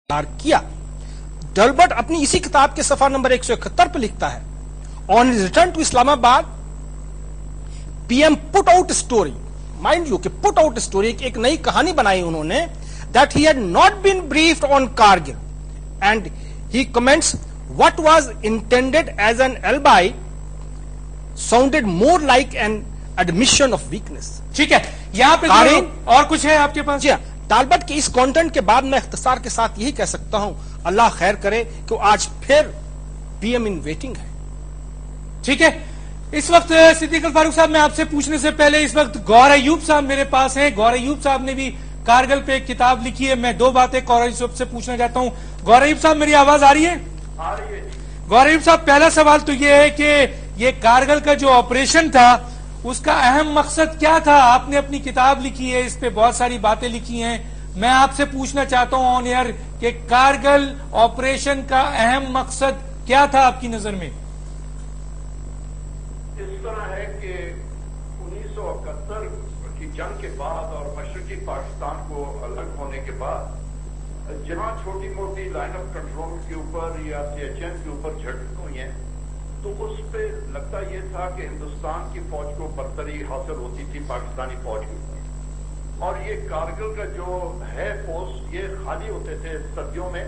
کیا. ڈلبرٹ اپنی اسی کتاب کے صفحہ نمبر 171 پہ لکھتا ہے آن return to Islamabad P M put out story, mind you کہ پٹ آؤٹ اسٹوری ایک نئی کہانی بنائی انہوں نے, that he had not been briefed on Kargil and he comments what was intended as an alibi sounded more like an admission of weakness. ٹھیک ہے, یہاں پہ اور کچھ ہے آپ کے پاس؟ جی ہاں, ڈالبرٹ کے اس کانٹینٹ کے بعد میں اختصار کے ساتھ یہی کہہ سکتا ہوں اللہ خیر کرے کہ وہ آج پھر پی ایم ان ویٹنگ ہے. ٹھیک ہے, اس وقت صدیق الفاروق صاحب میں آپ سے پوچھنے سے پہلے اس وقت غور ایوب صاحب میرے پاس ہیں. غور ایوب صاحب نے بھی کارگل پہ ایک کتاب لکھی ہے. میں دو باتیں غور ایوب سے پوچھنا چاہتا ہوں. غور ایوب صاحب میری آواز آ رہی ہے؟ غور ایوب صاحب, پہلا سوال تو یہ ہے کہ یہ کارگل کا جو آپریشن تھا اس کا اہم مقصد کیا تھا؟ آپ نے اپنی کتاب لکھی ہے, اس پہ بہت ساری باتیں لکھی ہیں. میں آپ سے پوچھنا چاہتا ہوں آن ایئر کہ کارگل آپریشن کا اہم مقصد کیا تھا آپ کی نظر میں؟ اس طرح ہے کہ 1971 کی جنگ کے بعد اور مشرقی پاکستان کو الگ ہونے کے بعد جہاں چھوٹی موٹی لائن آف کنٹرول کے اوپر یا سی ایچ این کے اوپر جھڑپیں ہوئی ہیں تو اس پہ لگتا یہ تھا کہ ہندوستان کی فوج کو برتری حاصل ہوتی تھی پاکستانی فوج کے اوپر, اور یہ کارگل کا جو ہے پوسٹ یہ خالی ہوتے تھے سردیوں میں,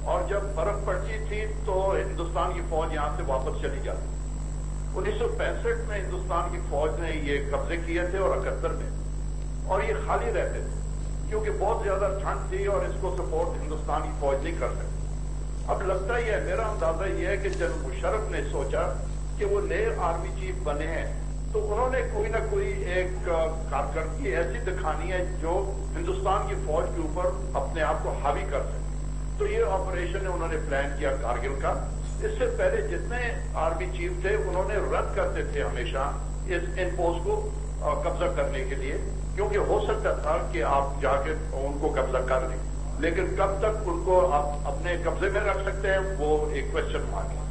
اور جب برف پڑتی تھی تو ہندوستان کی فوج یہاں سے واپس چلی جاتی. 1965 میں ہندوستان کی فوج نے یہ قبضے کیے تھے اور 71 میں, اور یہ خالی رہتے تھے کیونکہ بہت زیادہ ٹھنڈ تھی اور اس کو سپورٹ ہندوستان کی فوج نہیں کر سکتی. اب لگتا ہی ہے, میرا اندازہ یہ ہے کہ جنرل مشرف نے سوچا کہ وہ نئے آرمی چیف بنے ہیں تو انہوں نے کوئی نہ کوئی ایک کارکردگی ایسی دکھانی ہے جو ہندوستان کی فوج کے اوپر اپنے آپ کو حاوی کر سکے. تو یہ آپریشن انہوں نے پلان کیا کارگل کا. اس سے پہلے جتنے آرمی چیف تھے انہوں نے رد کرتے تھے ہمیشہ ان پوسٹ کو قبضہ کرنے کے لیے, کیونکہ ہو سکتا تھا کہ آپ جا کے ان کو قبضہ کر لیں, لیکن کب تک ان کو آپ اپنے قبضے میں رکھ سکتے ہیں وہ ایک کوشچن مارک ہے.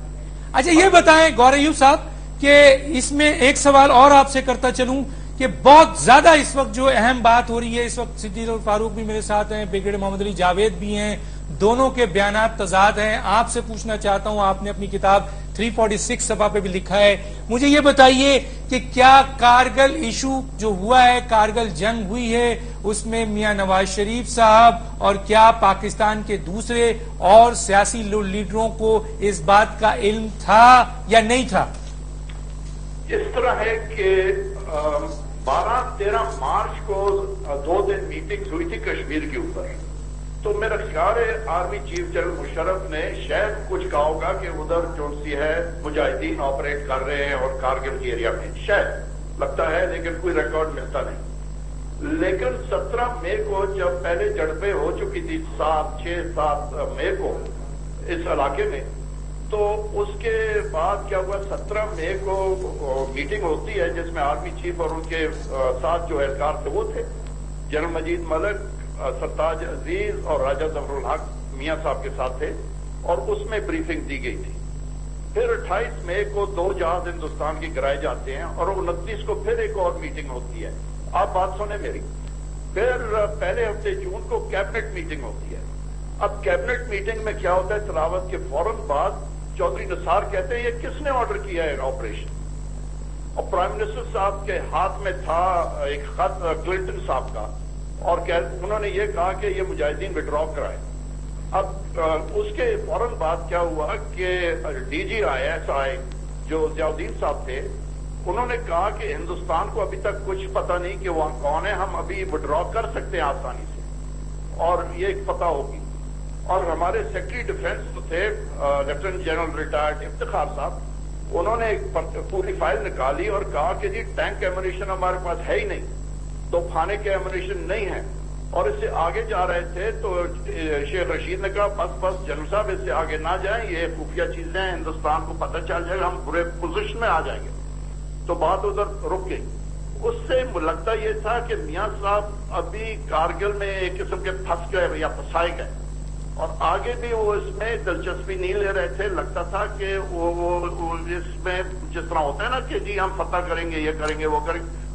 اچھا یہ بتائیں غور ایوب صاحب کہ اس میں ایک سوال اور آپ سے کرتا چلوں کہ بہت زیادہ اس وقت جو اہم بات ہو رہی ہے, اس وقت صدیق الفاروق بھی میرے ساتھ ہیں, بریگیڈیئر محمد علی جاوید بھی ہیں, دونوں کے بیانات تضاد ہیں. آپ سے پوچھنا چاہتا ہوں, آپ نے اپنی کتاب 346 صفحہ پہ بھی لکھا ہے, مجھے یہ بتائیے کہ کیا کارگل ایشو جو ہوا ہے, کارگل جنگ ہوئی ہے, اس میں میاں نواز شریف صاحب اور کیا پاکستان کے دوسرے اور سیاسی لیڈروں کو اس بات کا علم تھا یا نہیں تھا؟ اس طرح ہے کہ 12-13 مارچ کو 2 دن میٹنگ ہوئی تھی کشمیر کے اوپر, تو میرا خیال ہے آرمی چیف جنرل مشرف نے شاید کچھ کہا ہوگا کہ ادھر جو سی ہے مجاہدین آپریٹ کر رہے ہیں اور کارگل کی ایریا میں, شاید لگتا ہے, لیکن کوئی ریکارڈ ملتا نہیں. لیکن 17 مئی کو جب پہلے جھڑپیں ہو چکی تھی 6-7 مئی کو اس علاقے میں, تو اس کے بعد کیا ہوا 17 مئی کو میٹنگ ہوتی ہے جس میں آرمی چیف اور ان کے ساتھ جو اہلکار تھے وہ تھے جنرل مجید ملک, سرتاج عزیز اور راجہ ظفر الحق میاں صاحب کے ساتھ تھے, اور اس میں بریفنگ دی گئی تھی. پھر 28 مئی کو 2 جہاز ہندوستان کے گرائے جاتے ہیں اور 29 کو پھر ایک اور میٹنگ ہوتی ہے. آپ بات سنیں میری. پھر پہلے ہفتے جون کو کیبنٹ میٹنگ ہوتی ہے. اب کیبنٹ میٹنگ میں کیا ہوتا ہے, تلاوت کے فوراً بعد چودھری نثار کہتے ہیں یہ کس نے آرڈر کیا ہے آپریشن, اور پرائم منسٹر صاحب کے ہاتھ میں تھا ایک خط کلنٹن صاحب کا, اور انہوں نے یہ کہا کہ یہ مجاہدین وڈرا کرائے. اب اس کے فوراً بعد کیا ہوا کہ D G I S I جو ضیاء الدین صاحب تھے, انہوں نے کہا کہ ہندوستان کو ابھی تک کچھ پتہ نہیں کہ وہاں کون ہے, ہم ابھی وڈرا کر سکتے ہیں آسانی سے, اور یہ ایک پتہ ہوگی. اور ہمارے سیکرٹری ڈیفینس تھے لیفٹیننٹ جنرل ریٹائرڈ افتخار صاحب, انہوں نے ایک پوری فائل نکالی اور کہا کہ جی ٹینک ایمونیشن ہمارے پاس ہے ہی نہیں, توپخانے کے ایمونیشن نہیں ہے, اور اس سے آگے جا رہے تھے تو شیخ رشید نے کہا بس جنرل صاحب اس سے آگے نہ جائیں, یہ خفیہ چیزیں ہیں, ہندوستان کو پتہ چل جائے گا, ہم برے پوزیشن میں آ جائیں گے. تو بات ادھر رک گئی. اس سے لگتا یہ تھا کہ میاں صاحب ابھی کارگل میں ایک قسم کے پھنس گئے یا پھنسائے گئے, اور آگے بھی وہ اس میں دلچسپی نہیں لے رہے تھے. لگتا تھا کہ وہ اس میں جس طرح ہوتا ہے نا کہ جی ہم فتح کریں گے, یہ کریں گے, وہ کریں گے,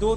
2